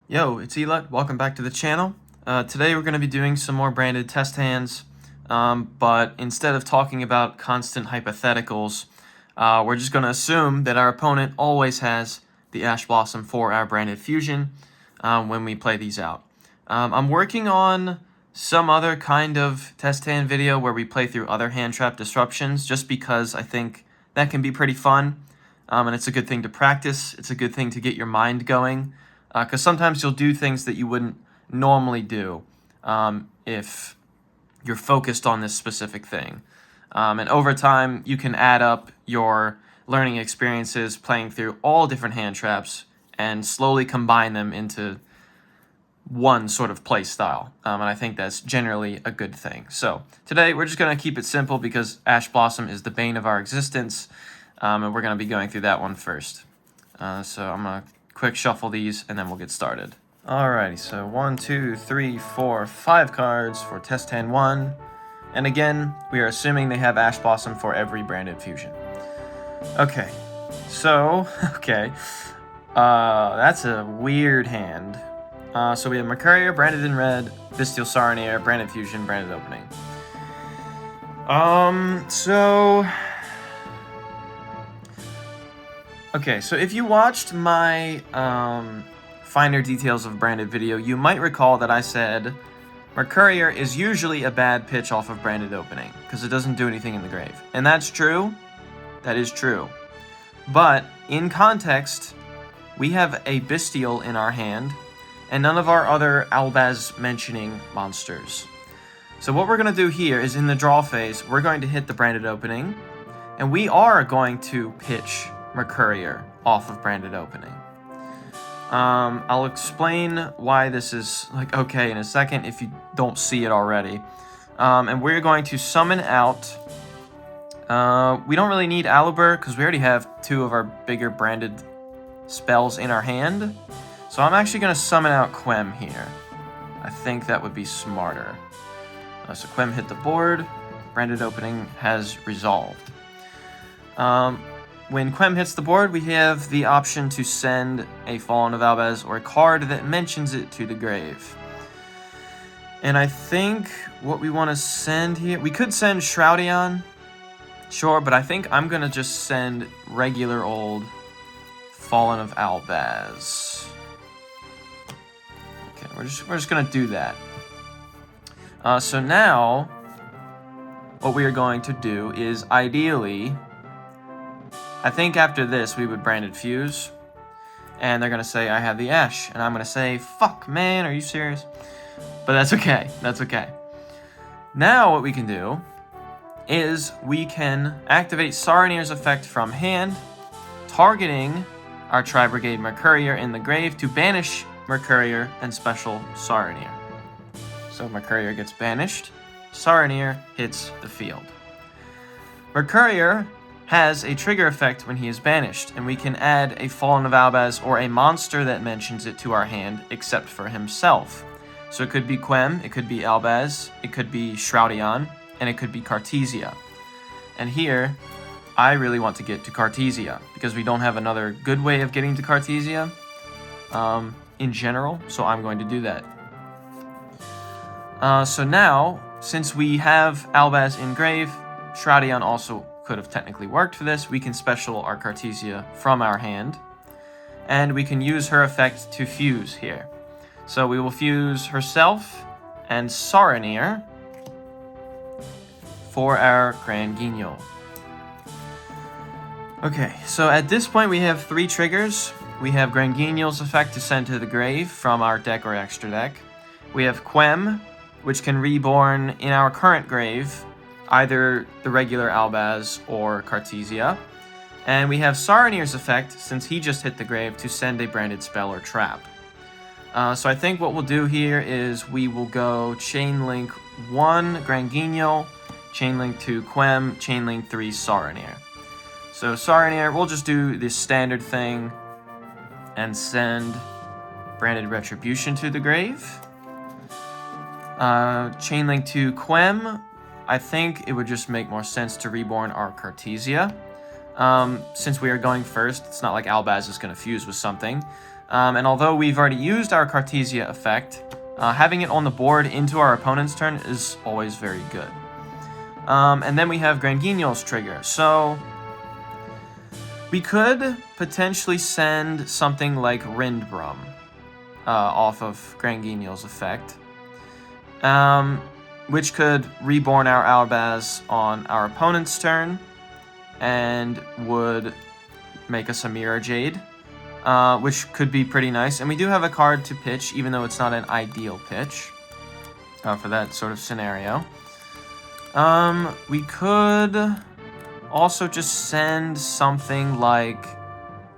Yo, it's Elut. Welcome back to the channel. Today we're going to be doing some more branded test hands, but instead of talking about constant hypotheticals, we're just going to assume that our opponent always has the Ash Blossom for our branded fusion when we play these out. I'm working on some other kind of test hand video where we play through other hand trap disruptions, just because I think that can be pretty fun, and it's a good thing to practice. It's a good thing to get your mind going. Because sometimes you'll do things that you wouldn't normally do if you're focused on this specific thing. And over time, you can add up your learning experiences playing through all different hand traps and slowly combine them into one sort of play style. And I think that's generally a good thing. So today, we're just going to keep it simple because Ash Blossom is the bane of our existence. And we're going to be going through that one first. So I'm going to quick shuffle these and then we'll get started. Alrighty, so 1, 2, 3, 4, 5 cards for test hand 1. And again, we are assuming they have Ash Blossom for every branded fusion. Okay, so, that's a weird hand. So we have Mercurier, branded in red, Bestial Saronir, branded fusion, branded opening. Okay, so if you watched my finer details of branded video, you might recall that I said Mercurier is usually a bad pitch off of branded opening because it doesn't do anything in the grave. And that's true. That is true. But in context, we have a Bestial in our hand and none of our other Albaz mentioning monsters. So what we're going to do here is in the draw phase, we're going to hit the branded opening and we are going to pitch Mercurier off of branded opening. I'll explain why this is okay in a second if you don't see it already. And we're going to summon out. We don't really need Alubur because we already have 2 of our bigger branded spells in our hand. So I'm actually going to summon out Quem here. I think that would be smarter. So Quem hit the board. Branded opening has resolved. When Quem hits the board, we have the option to send a Fallen of Albaz or a card that mentions it to the grave. And I think what we want to send here... We could send Shroudion, sure, but I think I'm going to just send regular old Fallen of Albaz. Okay, we're just going to do that. So now, what we are going to do is ideally... I think after this, we would branded fuse, and they're going to say, I have the Ash, and I'm going to say, fuck, man, are you serious? But that's okay, that's okay. Now what we can do is we can activate Saronir's effect from hand, targeting our Tri-Brigade Mercurier in the grave to banish Mercurier and special Saronir. So Mercurier gets banished, Saronir hits the field. Mercurier has a trigger effect when he is banished, and we can add a Fallen of Albaz or a monster that mentions it to our hand, except for himself. So it could be Quem, it could be Albaz, it could be Shroudion, and it could be Cartesia. And here, I really want to get to Cartesia, because we don't have another good way of getting to Cartesia in general, so I'm going to do that. So now, since we have Albaz in grave, Shroudion also could have technically worked for this. We can special our Cartesia from our hand, and we can use her effect to fuse here. So we will fuse herself and Saronir for our Grand Guignol. Okay, so at this point we have 3 triggers. We have Grand Guignol's effect to send to the grave from our deck or extra deck. We have Quem, which can reborn in our current grave, either the regular Albaz or Cartesia. And we have Saronir's effect, since he just hit the grave, to send a branded spell or trap. So I think what we'll do here is we will go Chain Link 1 Grand Guignol, Chain Link 2 Quem, Chain Link 3 Saronir. So Saronir, we'll just do this standard thing and send branded Retribution to the grave. Chain Link 2 Quem, I think it would just make more sense to reborn our Cartesia. Since we are going first, it's not like Albaz is going to fuse with something. And although we've already used our Cartesia effect, having it on the board into our opponent's turn is always very good. And then we have Granguignol's trigger. So we could potentially send something like Rindbrumm off of Granguignol's effect, which could reborn our Albaz on our opponent's turn and would make us a Mirror Jade, which could be pretty nice. And we do have a card to pitch, even though it's not an ideal pitch for that sort of scenario. We could also just send something like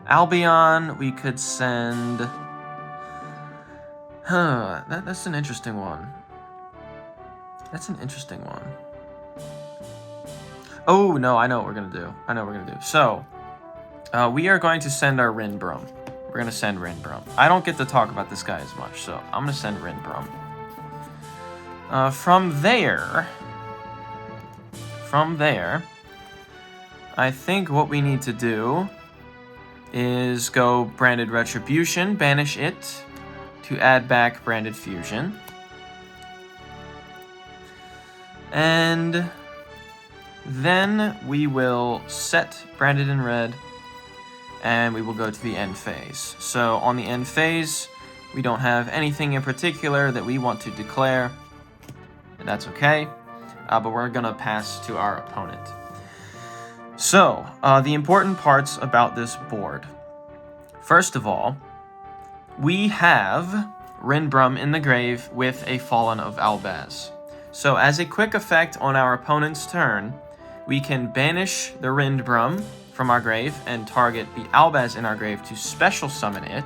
Albion. We could send... That's an interesting one. That's an interesting one. Oh, no, I know what we're going to do. So, we are going to send our Rindbrumm. We're going to send Rindbrumm. I don't get to talk about this guy as much, so I'm going to send Rindbrumm. From there, I think what we need to do is go Branded Retribution, banish it, to add back Branded Fusion. And then we will set Branded in red, and we will go to the end phase. So on the end phase, we don't have anything in particular that we want to declare, and that's okay, but we're gonna pass to our opponent. So, the important parts about this board. First of all, we have Rindbrumm in the grave with a Fallen of Albaz. So as a quick effect on our opponent's turn, we can banish the Rindbrumm from our grave and target the Albaz in our grave to special summon it,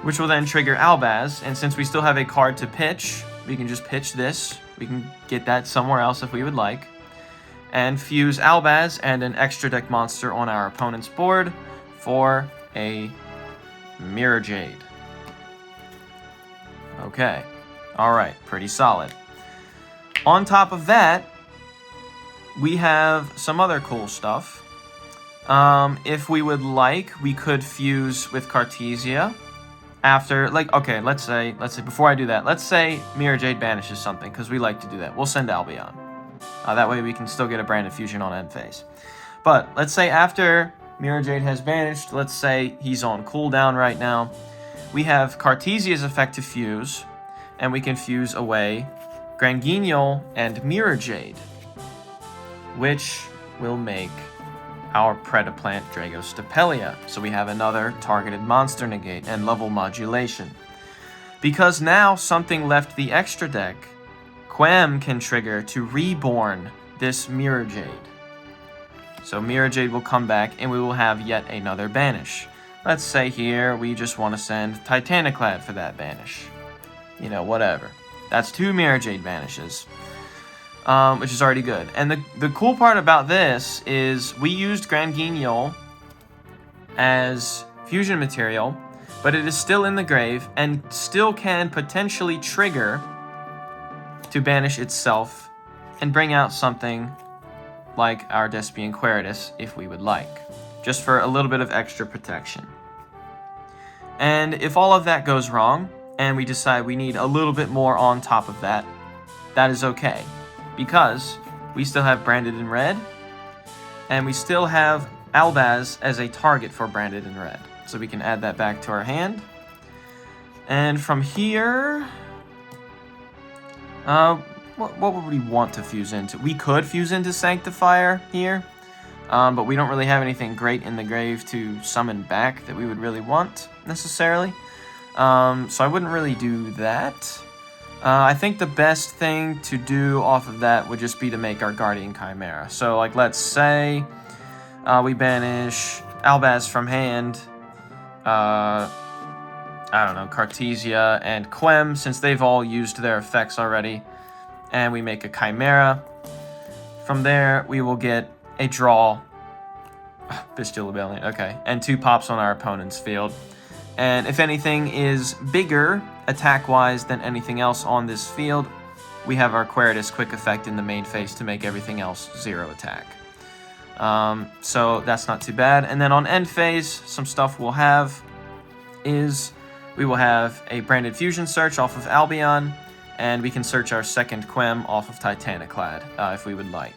which will then trigger Albaz. And since we still have a card to pitch, we can just pitch this. We can get that somewhere else if we would like, and fuse Albaz and an extra deck monster on our opponent's board for a Mirror Jade. Okay, alright, pretty solid. On top of that, we have some other cool stuff. If we would like, we could fuse with Cartesia after, like, okay, let's say, before I do that, let's say Mirror Jade banishes something, because we like to do that. We'll send Albion. That way we can still get a Branded Fusion on end phase. But let's say after Mirror Jade has banished, let's say he's on cooldown right now, we have Cartesia's effect to fuse, and we can fuse away Granguignol and Mirror Jade, which will make our Predaplant Dragostapelia. So we have another targeted monster negate and level modulation. Because now something left the extra deck, Quem can trigger to reborn this Mirror Jade. So Mirror Jade will come back and we will have yet another banish. Let's say here we just want to send Titaniclad for that banish. You know, whatever. That's 2 Mirror Jade banishes, which is already good. And the cool part about this is we used Granguignol as fusion material, but it is still in the grave and still can potentially trigger to banish itself and bring out something like our Despian Queritus if we would like, just for a little bit of extra protection. And if all of that goes wrong and we decide we need a little bit more on top of that, that is okay, because we still have Branded in red and we still have Albaz as a target for Branded in red. So we can add that back to our hand. And from here, what would we want to fuse into? We could fuse into Sanctifier here, but we don't really have anything great in the grave to summon back that we would really want, necessarily. So I wouldn't really do that. I think the best thing to do off of that would just be to make our Guardian Chimera. So, like, let's say we banish Albaz from hand, I don't know, Cartesia and Quem, since they've all used their effects already, and we make a Chimera. From there, we will get a draw, Bestial Rebellion, okay, and 2 pops on our opponent's field. And if anything is bigger, attack-wise, than anything else on this field, we have our Queritus quick effect in the main phase to make everything else 0 attack. So that's not too bad. And then on end phase, some stuff we'll have is we will have a branded fusion search off of Albion, and we can search our second Quem off of Titaniclad if we would like.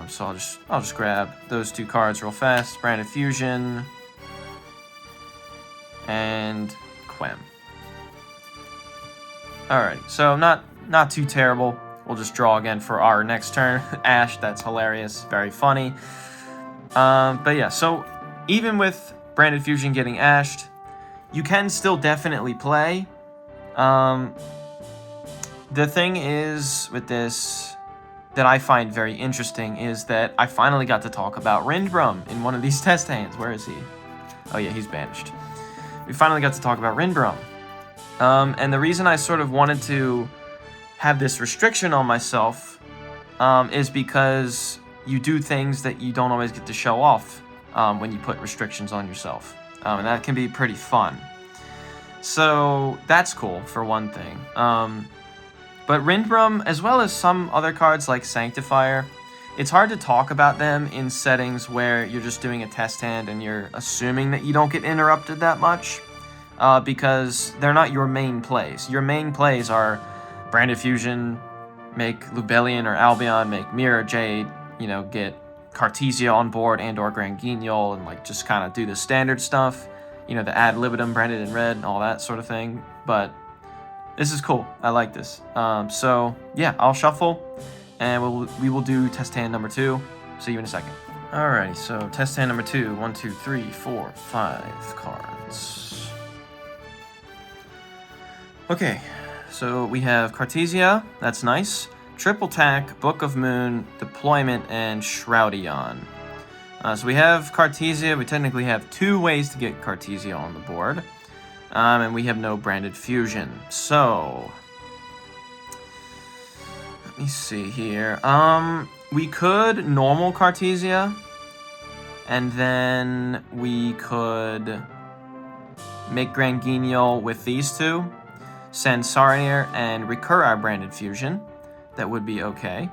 So I'll just grab those two cards real fast. Branded Fusion and Quem. Alrighty, so not too terrible. We'll just draw again for our next turn. Ash, that's hilarious, very funny. But yeah, so even with Branded Fusion getting ashed, you can still definitely play. The thing is with this that I find very interesting is that I finally got to talk about Rindbrumm in one of these test hands. Where is he? Oh yeah, he's banished. We finally got to talk about Rindbrumm. And the reason I sort of wanted to have this restriction on myself is because you do things that you don't always get to show off when you put restrictions on yourself. And that can be pretty fun. So that's cool, for one thing. But Rindbrumm, as well as some other cards like Sanctifier, it's hard to talk about them in settings where you're just doing a test hand and you're assuming that you don't get interrupted that much, because they're not your main plays. Your main plays are Branded Fusion, make Lubellion or Albion, make Mirror Jade, you know, get Cartesia on board and or Grand Guignol, and like just kind of do the standard stuff, you know, the ad libitum branded in red and all that sort of thing. But this is cool. I like this. So yeah, I'll shuffle, and we will do test hand number 2. See you in a second. Alrighty, so test hand number 2. 1, 2, 3, 4, 5 cards. Okay, so we have Cartesia. That's nice. Triple Tack, Book of Moon, Deployment, and Shroudion. So we have Cartesia. We technically have 2 ways to get Cartesia on the board. And we have no Branded Fusion. So let me see here. We could normal Cartesia, and then we could make Grand Guignol with these 2, send Saronir, and recur our Branded Fusion. That would be okay.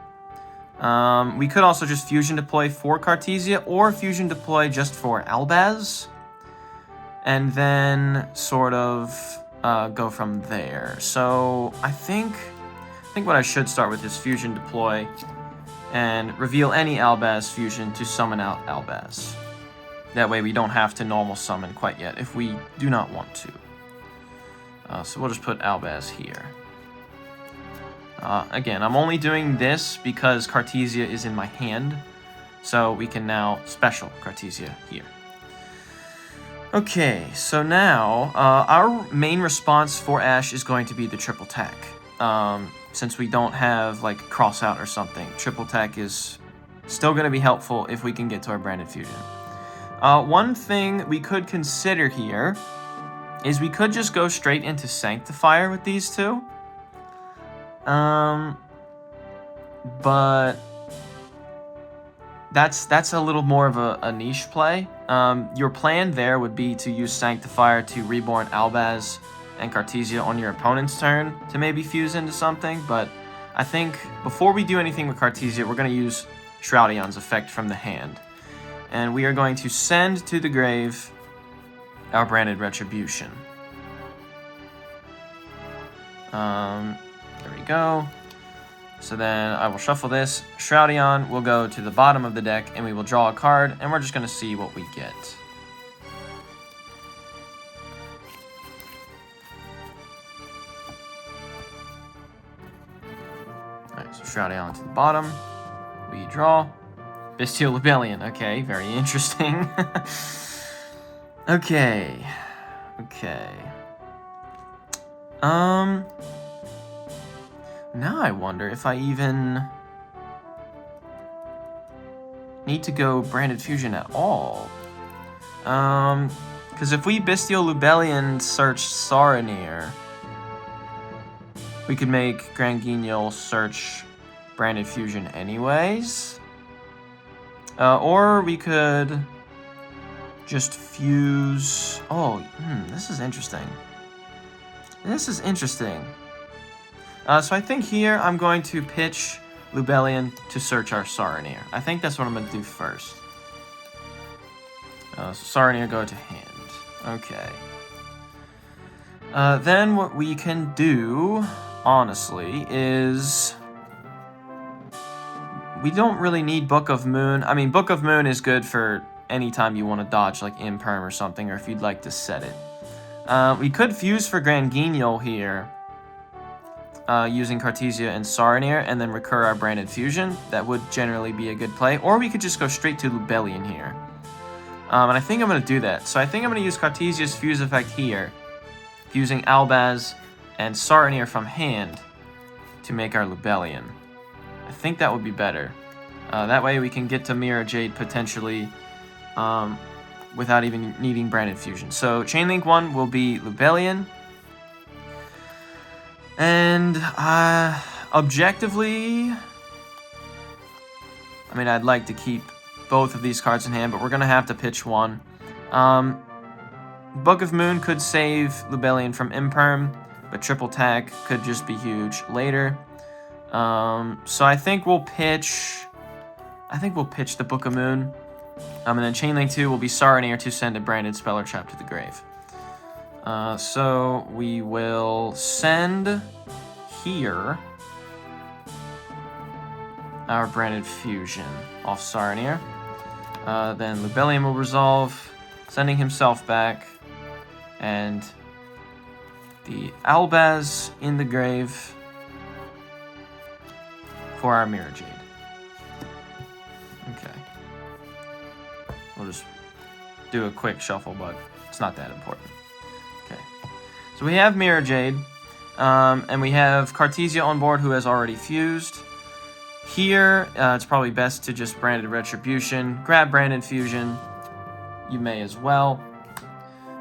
We could also just Fusion Deploy for Cartesia, or Fusion Deploy just for Albaz, and then sort of go from there. So I think what I should start with is Fusion Deploy and reveal any Albaz fusion to summon out Albaz. That way we don't have to normal summon quite yet if we do not want to. So we'll just put Albaz here. Again, I'm only doing this because Cartesia is in my hand, so we can now special Cartesia here. Okay, so now our main response for Ash is going to be the Triple Tack. Since we don't have like crossout or something, Triple Tack is still going to be helpful if we can get to our Branded Fusion. One thing we could consider here is we could just go straight into Sanctifier with these 2. But that's a little more of a niche play. Your plan there would be to use Sanctifier to reborn Albaz and Cartesia on your opponent's turn to maybe fuse into something, but I think before we do anything with Cartesia, we're going to use Shroudion's effect from the hand. And we are going to send to the grave our Branded Retribution. There we go. So then I will shuffle this. Shroudion will go to the bottom of the deck, and we will draw a card, and we're just going to see what we get. Alright, so Shroudion to the bottom. We draw. Bestial Rebellion. Okay, very interesting. Okay. Now I wonder if I even need to go Branded Fusion at all. Because if we Bestial Lubellion search Saronir, we could make Grand Guignol search Branded Fusion anyways. Or we could just fuse... Oh, this is interesting. So I think here I'm going to pitch Lubellion to search our Saronir. I think that's what I'm going to do first. So Saronir go to hand. Okay. Then what we can do, honestly, is... we don't really need Book of Moon. I mean, Book of Moon is good for anytime you want to dodge, like Imperm or something, or if you'd like to set it. We could fuse for Grand Guignol here, using Cartesia and Saronir, and then recur our Branded Fusion. That would generally be a good play. Or we could just go straight to Lubellion here. And I think I'm going to do that. So I think I'm going to use Cartesia's Fuse effect here, using Albaz and Saronir from hand to make our Lubellion. I think that would be better. That way we can get to Mirror Jade potentially without even needing Branded Fusion. So Chainlink 1 will be Lubellion. And objectively, I mean, I'd like to keep both of these cards in hand, but we're going to have to pitch one. Book of Moon could save Lubellion from Imperm, but Triple Tack could just be huge later. So I think we'll pitch the Book of Moon. And then Chainlink 2 will be Saronir to send a Branded Spell or Trap to the grave. So we will send here our Branded Fusion off Saronir. Then Lubellion will resolve, sending himself back, and the Albaz in the grave for our Mirror Jade. Okay. We'll just do a quick shuffle, but it's not that important. Okay. So we have Mirror Jade, and we have Cartesia on board who has already fused. Here, it's probably best to just Branded Retribution, grab Branded Fusion, you may as well,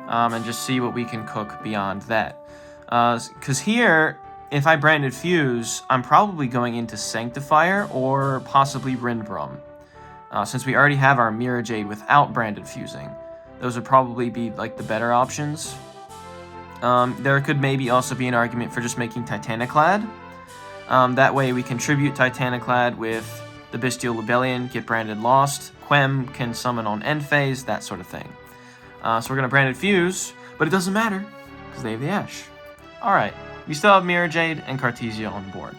and just see what we can cook beyond that. Because here, if I Branded Fuse, I'm probably going into Sanctifier or possibly rindbrumm. Since we already have our Mirror Jade without Branded Fusing, those would probably be like the better options. There could maybe also be an argument for just making Titaniclad. That way we contribute Titaniclad with the Bestial Lubellion, get Branded Lost, Quem can summon on end phase, that sort of thing. So we're going to Branded Fuse, but it doesn't matter, because they have the Ash. Alright, we still have Mirror Jade and Cartesia on board.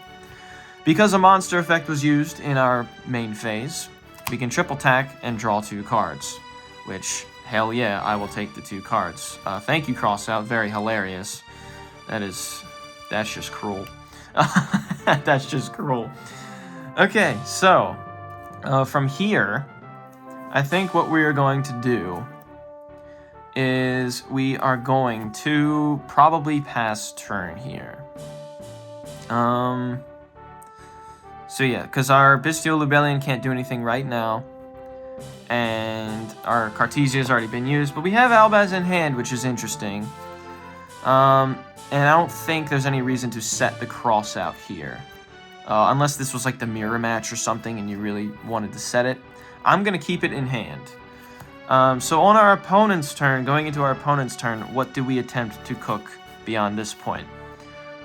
Because a monster effect was used in our main phase, we can triple tack and draw 2 cards, which, hell yeah, I will take the 2 cards. Thank you, Crossout, very hilarious. That's just cruel. That's just cruel. Okay, so from here, I think what we are going to do is we are going to probably pass turn here. So yeah, because our Bestial Lubellion can't do anything right now, and our Cartesia has already been used, but we have Albaz in hand, which is interesting. And I don't think there's any reason to set the crossout here. Unless this was like the mirror match or something and you really wanted to set it. I'm going to keep it in hand. So on our opponent's turn, going into our opponent's turn, what do we attempt to cook beyond this point?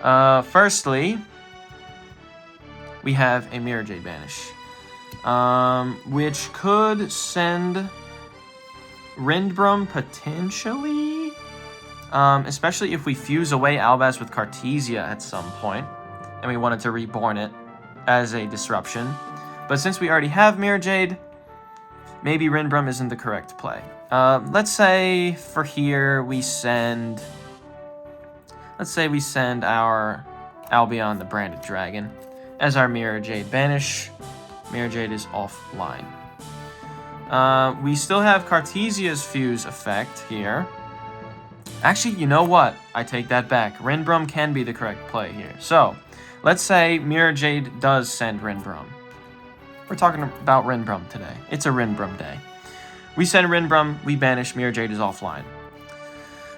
Firstly, we have a Mirror Jade Banish. Which could send rindbrumm potentially? Especially if we fuse away Albaz with Cartesia at some point, and we wanted to reborn it as a disruption. But since we already have Mirror Jade, maybe rindbrumm isn't the correct play. Let's say for here we send... Let's say we send our Albion the Branded Dragon as our Mirror Jade Banish. Mirror Jade is offline. We still have Cartesia's Fuse effect here. Actually, you know what? I take that back. Rindbrumm can be the correct play here. So, let's say Mirror Jade does send rindbrumm. We're talking about rindbrumm today. It's a rindbrumm day. We send rindbrumm, we banish, Mirror Jade is offline.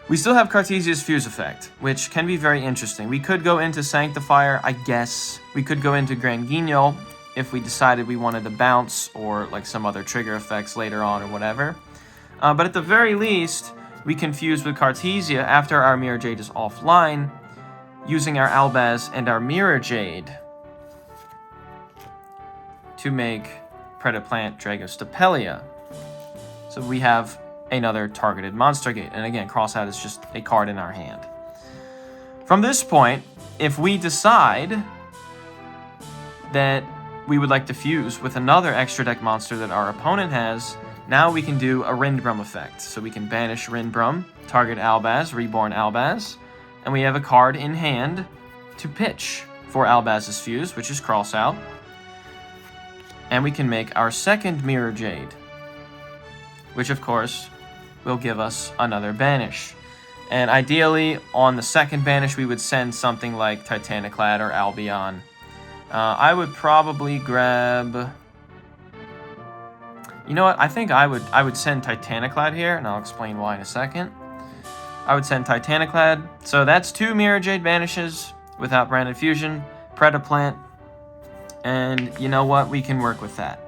We still have Cartesia's Fuse effect, which can be very interesting. We could go into Sanctifier, I guess. We could go into Grand Guignol if we decided we wanted to bounce or like some other trigger effects later on or whatever. But at the very least, we can fuse with Cartesia after our Mirror Jade is offline, using our Albaz and our Mirror Jade to make Predaplant Dragostapelia. So we have another targeted monster gate. And again, Crossout is just a card in our hand. From this point, if we decide that we would like to fuse with another extra deck monster that our opponent has, now we can do a rindbrumm effect. So we can banish rindbrumm, target Albaz, reborn Albaz, and we have a card in hand to pitch for Albaz's fuse, which is crossout. And we can make our second Mirror Jade, which of course will give us another banish. And ideally, on the second banish, we would send something like Titaniclad or Albion. I would probably grab... You know what? I think I would send Titaniclad here, and I'll explain why in a second. I would send Titaniclad. So that's 2 Mirror Jade banishes without branded fusion, Predaplant, and you know what? We can work with that.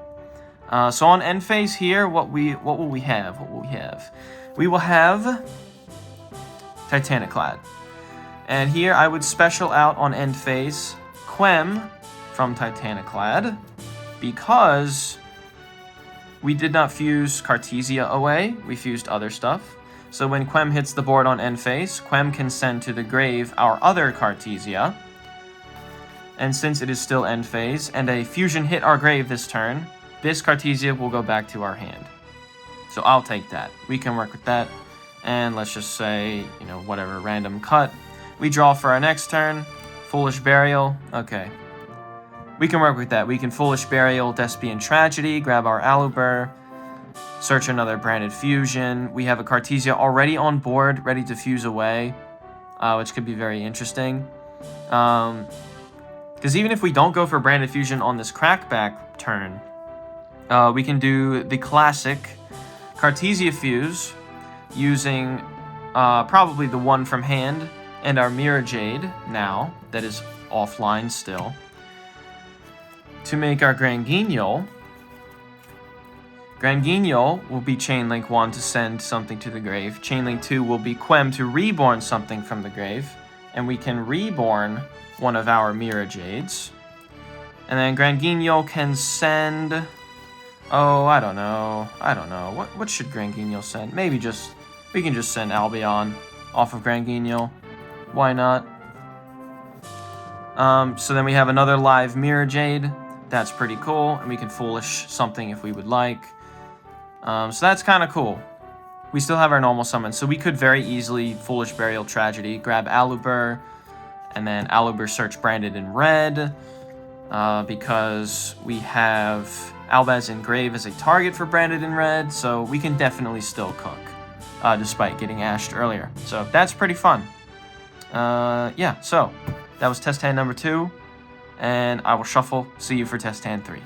So on end phase here, what will we have? What will we have? We will have Titaniclad. And here I would special out on end phase Quem from Titaniclad because we did not fuse Cartesia away, we fused other stuff. So when Quem hits the board on end phase, Quem can send to the grave our other Cartesia. And since it is still end phase, and a fusion hit our grave this turn, this Cartesia will go back to our hand. So I'll take that. We can work with that. And let's just say, you know, whatever, random cut. We draw for our next turn. Foolish Burial. Okay. We can work with that. We can Foolish Burial, Despian Tragedy, grab our Alubur, search another branded fusion. We have a Cartesia already on board, ready to fuse away, which could be very interesting. Because even if we don't go for branded fusion on this crackback turn, we can do the classic Cartesia fuse using probably the one from hand and our Mirror Jade now, that is offline still, to make our Granguignol. Granguignol will be Chainlink 1 to send something to the grave. Chainlink 2 will be Quem to reborn something from the grave. And we can reborn one of our Mirror Jades. And then Granguignol can send... Oh, I don't know. What should Granguignol send? Maybe just... We can just send Albion off of Granguignol. Why not? So then we have another live Mirror Jade. That's pretty cool. And we can Foolish something if we would like. So that's kind of cool. We still have our normal summons. So we could very easily Foolish Burial Tragedy, grab Alubur, and then Alubur search branded in red. Because we have Albaz in grave as a target for branded in red. So we can definitely still cook. Despite getting ashed earlier. So that's pretty fun. Yeah, so that was test hand number 2. And I will shuffle. See you for test hand 3.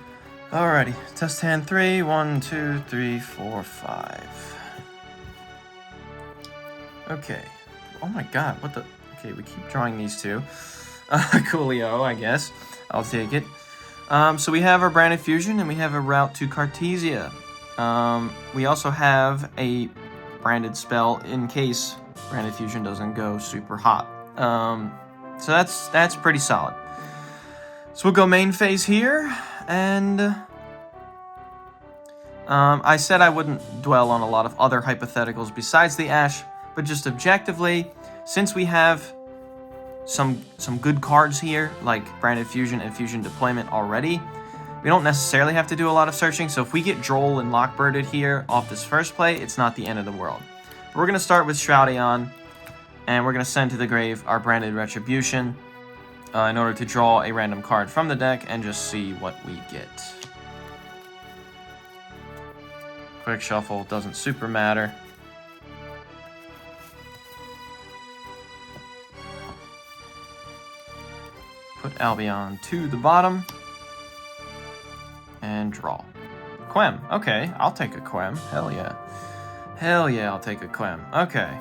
Alrighty, test hand 3. 1, 2, 3, 4, 5. Okay. Oh my god, what the... Okay, we keep drawing these two. Coolio, I guess. I'll take it. So we have our branded fusion, and we have a route to Cartesia. We also have a branded spell in case branded fusion doesn't go super hot. So that's pretty solid. So we'll go main phase here, and I said I wouldn't dwell on a lot of other hypotheticals besides the Ash, but just objectively, since we have some good cards here, like branded fusion and fusion deployment already, we don't necessarily have to do a lot of searching. So if we get Droll and Lockbirded here off this first play, it's not the end of the world. But we're going to start with Shroudion, and we're going to send to the grave our branded Retribution in order to draw a random card from the deck and just see what we get. Quick shuffle doesn't super matter. Put Albion to the bottom. And draw. Quem. Okay, I'll take a Quem. Hell yeah. Hell yeah, I'll take a Quem. Okay.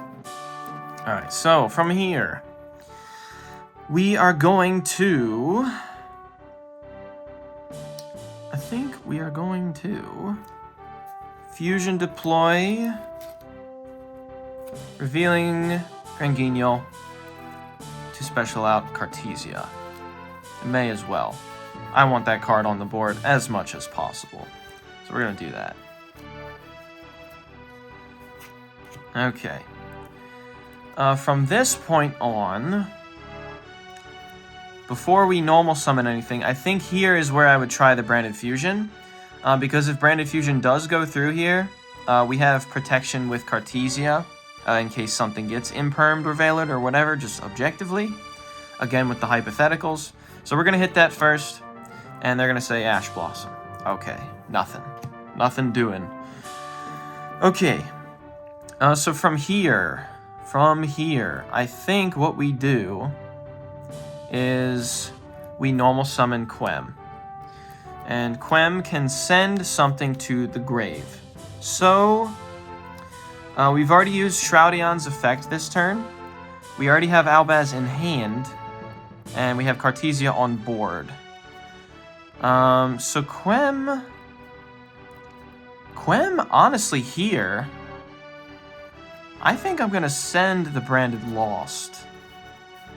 Alright, so from here, we are going to... I think we are going to fusion deploy, revealing Granguignol to special out Cartesia. It may as well. I want that card on the board as much as possible. So we're going to do that. Okay. From this point on, before we normal summon anything, I think here is where I would try the Branded Fusion. Because if Branded Fusion does go through here, we have protection with Cartesia, in case something gets impermed or veilored or whatever, just objectively. Again, with the hypotheticals. So we're going to hit that first, and they're going to say Ash Blossom. Okay, nothing. Nothing doing. Okay, so from here, I think what we do is we normal summon Quem. And Quem can send something to the grave. So, we've already used Shroudion's effect this turn. We already have Albaz in hand. And we have Cartesia on board. So Quem, honestly, here, I think I'm going to send the Branded Lost.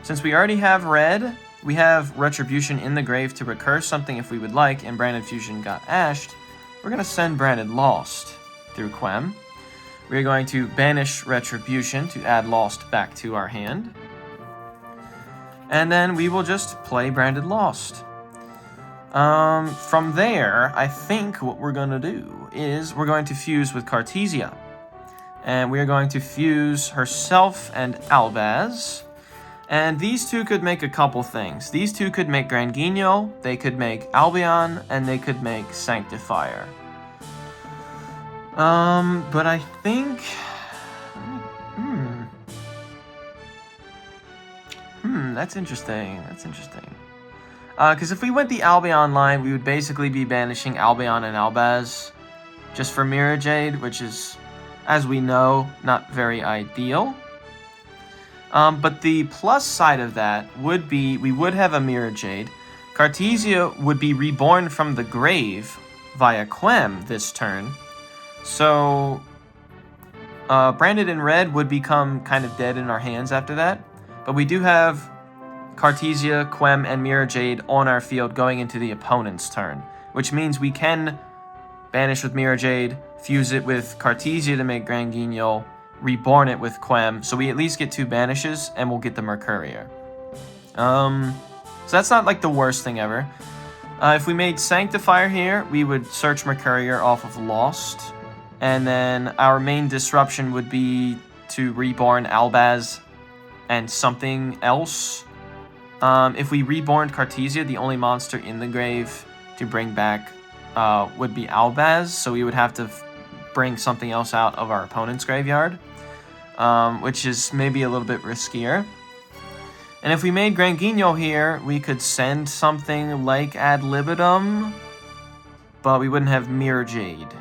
Since we already have red, we have Retribution in the grave to recur something if we would like, and Branded Fusion got ashed. We're going to send Branded Lost through Quem. We're going to banish Retribution to add Lost back to our hand. And then we will just play Branded Lost. From there, I think what we're going to do is we're going to fuse with Cartesia. And we are going to fuse herself and Albaz. And these two could make a couple things. These two could make Granguignol, they could make Albion, and they could make Sanctifier. But I think... That's interesting. Because if we went the Albion line, we would basically be banishing Albion and Albaz just for Mirror Jade, which is, as we know, not very ideal. But the plus side of that would be we would have a Mirror Jade. Cartesia would be reborn from the grave via Quem this turn. So, Branded in red would become kind of dead in our hands after that. But we do have Cartesia, Quem, and Mirror Jade on our field going into the opponent's turn, which means we can banish with Mirror Jade, fuse it with Cartesia to make Granguignol, reborn it with Quem, so we at least get 2 banishes, and we'll get the Mercurier. So that's not like the worst thing ever. If we made Sanctifier here, we would search Mercurier off of Lost, and then our main disruption would be to reborn Albaz and something else. If we reborn Cartesia, the only monster in the grave to bring back would be Albaz, so we would have to bring something else out of our opponent's graveyard, which is maybe a little bit riskier. And if we made Granguignol here, we could send something like Ad Libitum, but we wouldn't have Mirror Jade,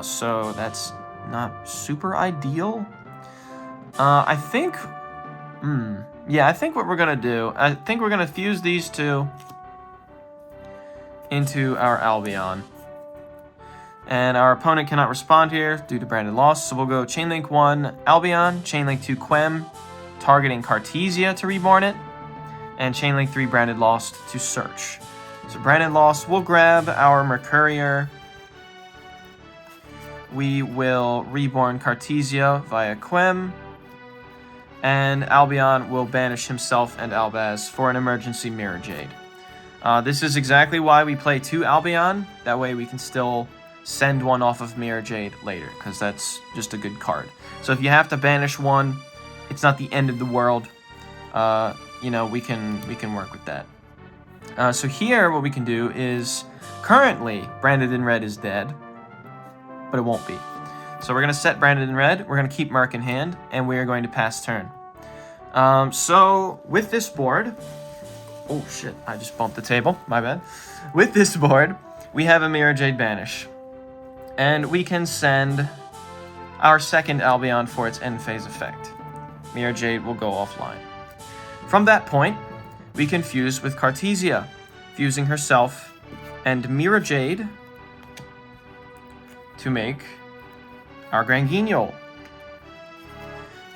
so that's not super ideal. I think what we're going to do, I think we're going to fuse these two into our Albion. And our opponent cannot respond here due to Branded Lost, so we'll go Chainlink 1 Albion, Chainlink 2 Quem, targeting Cartesia to reborn it, and Chainlink 3 Branded Lost to search. So Branded Lost, we'll grab our Mercurier. We will reborn Cartesia via Quem, and Albion will banish himself and Albaz for an emergency Mirror Jade. This is exactly why we play 2 Albion. That way we can still send one off of Mirror Jade later, because that's just a good card. So if you have to banish one, it's not the end of the world. You know, we can work with that. So here, what we can do is, currently, Branded in red is dead, but it won't be. So we're going to set Branded in red, we're going to keep Merc in hand, and we are going to pass turn. So, with this board... Oh, shit, I just bumped the table, my bad. With this board, we have a Mirror Jade banish. And we can send our second Albion for its end phase effect. Mirror Jade will go offline. From that point, we can fuse with Cartesia, fusing herself and Mirror Jade to make our Granguignol.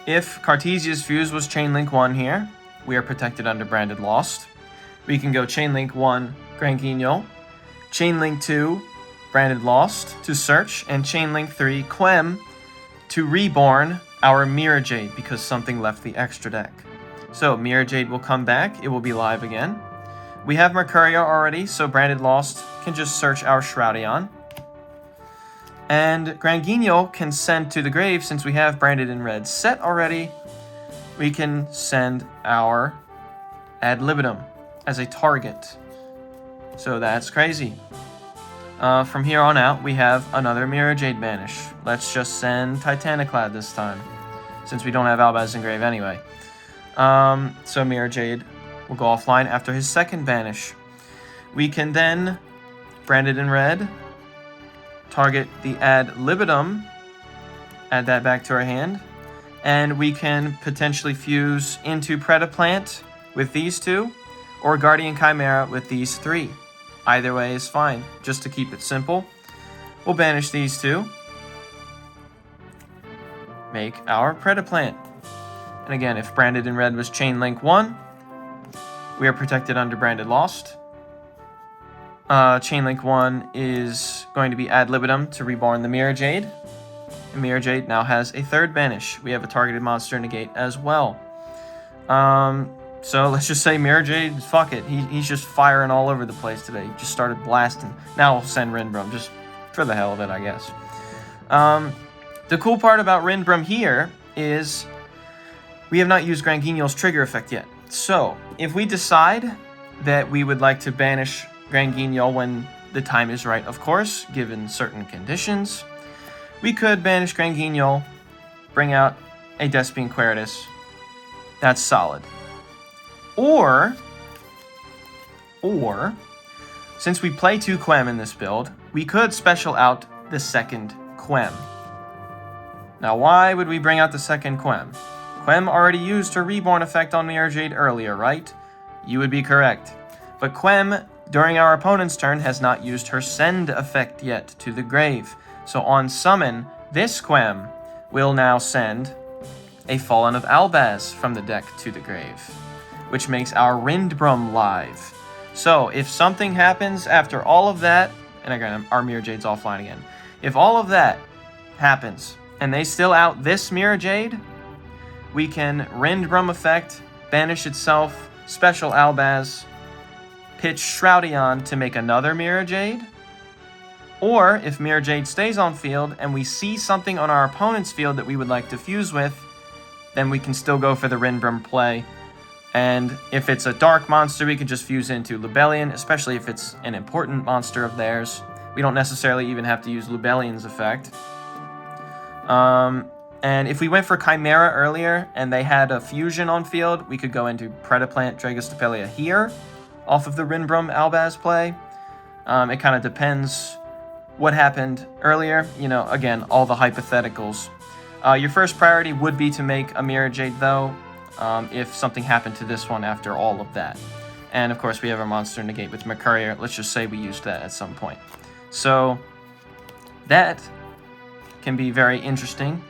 If Cartesia's fuse was Chainlink 1 here, we are protected under Branded Lost. We can go Chainlink 1 Granguignol, Chainlink 2 Branded Lost to search, and Chainlink 3 Quem to reborn our Mirror Jade because something left the extra deck. So Mirror Jade will come back, it will be live again, We have Mercurial already, so Branded Lost can just search our Shroudion. And Grand Guignol can send to the grave, since we have Branded in Red set already. We can send our Ad Libitum as a target. So that's crazy. From here on out, we have another Mirror Jade banish. Let's just send Titaniclad this time, since we don't have Albaz in grave anyway. So Mirror Jade will go offline after his second banish. We can then, Branded in Red, target the Ad Libitum, add that back to our hand, and we can potentially fuse into Predaplant with these two, or Guardian Chimera with these three. Either way is fine, just to keep it simple. We'll banish these two, make our Predaplant. And again, if Branded in Red was Chain Link 1, we are protected under Branded Lost. Chain Link 1 is going to be Ad Libitum to reborn the Mirror Jade. And Mirror Jade now has a third banish. We have a targeted monster negate as well. So let's just say Mirror Jade, fuck it. He's just firing all over the place today. He just started blasting. Now we'll send rindbrumm, just for the hell of it, I guess. The cool part about rindbrumm here is we have not used Grand Guignol's trigger effect yet. So, if we decide that we would like to banish Grand Guignol when the time is right, of course, given certain conditions, we could banish Grand Guignol, bring out a Despian Queritus. That's solid. Or, since we play 2 Quem in this build, we could special out the second Quem. Now, why would we bring out the second Quem? Quem already used her Reborn effect on Mirror Jade earlier, right? You would be correct. But Quem, during our opponent's turn, has not used her Send effect yet to the grave. So on summon, this Quem will now send a Fallen of Albaz from the deck to the grave, which makes our rindbrumm live. So if something happens after all of that, and again, our Mirror Jade's offline again. If all of that happens, and they still out this Mirror Jade, we can rindbrumm effect, banish itself, special Albaz, pitch Shroudion to make another Mirror Jade. Or, if Mirror Jade stays on field and we see something on our opponent's field that we would like to fuse with, then we can still go for the rindbrumm play. And if it's a dark monster, we can just fuse into Lubellion, especially if it's an important monster of theirs. We don't necessarily even have to use Lubellion's effect. And if we went for Chimera earlier and they had a fusion on field, we could go into Predaplant Dragostapelia here off of the rindbrumm Albaz play. It kind of depends what happened earlier. You know, again, all the hypotheticals. Your first priority would be to make a Mirror Jade, though, if something happened to this one after all of that. And, of course, we have our monster negate with Mercurial. Let's just say we used that at some point. So, that can be very interesting.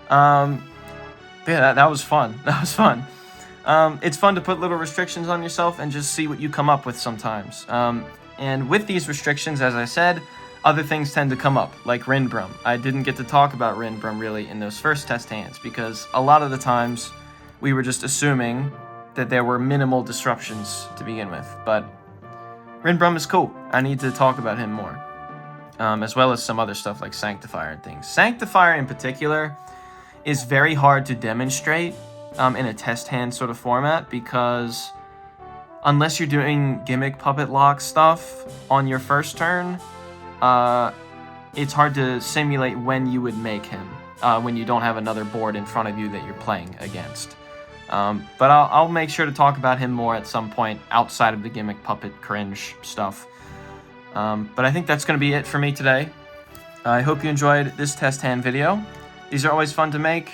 Yeah, that was fun. That was fun. It's fun to put little restrictions on yourself and just see what you come up with sometimes. And with these restrictions, as I said, other things tend to come up, like rindbrumm. I didn't get to talk about rindbrumm really in those first test hands, because a lot of the times we were just assuming that there were minimal disruptions to begin with. But rindbrumm is cool. I need to talk about him more. As well as some other stuff like Sanctifier and things. Sanctifier in particular is very hard to demonstrate in a test hand sort of format, because unless you're doing gimmick puppet lock stuff on your first turn, it's hard to simulate when you would make him, when you don't have another board in front of you that you're playing against. But I'll make sure to talk about him more at some point outside of the gimmick puppet cringe stuff. But I think that's going to be it for me today. I hope you enjoyed this test hand video. These are always fun to make.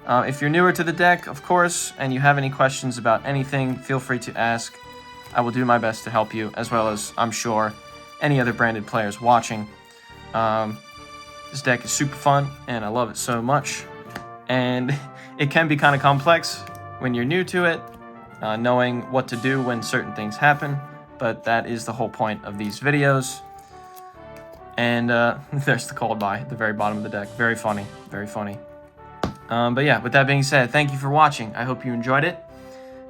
If you're newer to the deck, of course, and you have any questions about anything, feel free to ask. I will do my best to help you, as well as, I'm sure, any other branded players watching. This deck is super fun, and I love it so much. And it can be kind of complex when you're new to it, knowing what to do when certain things happen, but that is the whole point of these videos. And there's the called by at the very bottom of the deck. Very funny, very funny. But yeah, with that being said, thank you for watching. I hope you enjoyed it.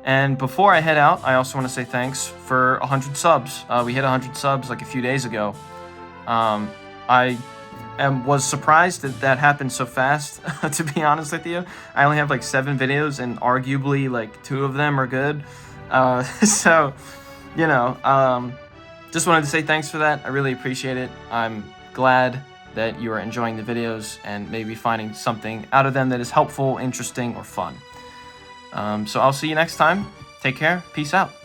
And before I head out, I also want to say thanks for 100 subs. We hit 100 subs like a few days ago. I was surprised that that happened so fast, to be honest with you. I only have like 7 videos, and arguably like 2 of them are good. So, you know, just wanted to say thanks for that. I really appreciate it. I'm glad that you are enjoying the videos and maybe finding something out of them that is helpful, interesting, or fun. So I'll see you next time. Take care. Peace out.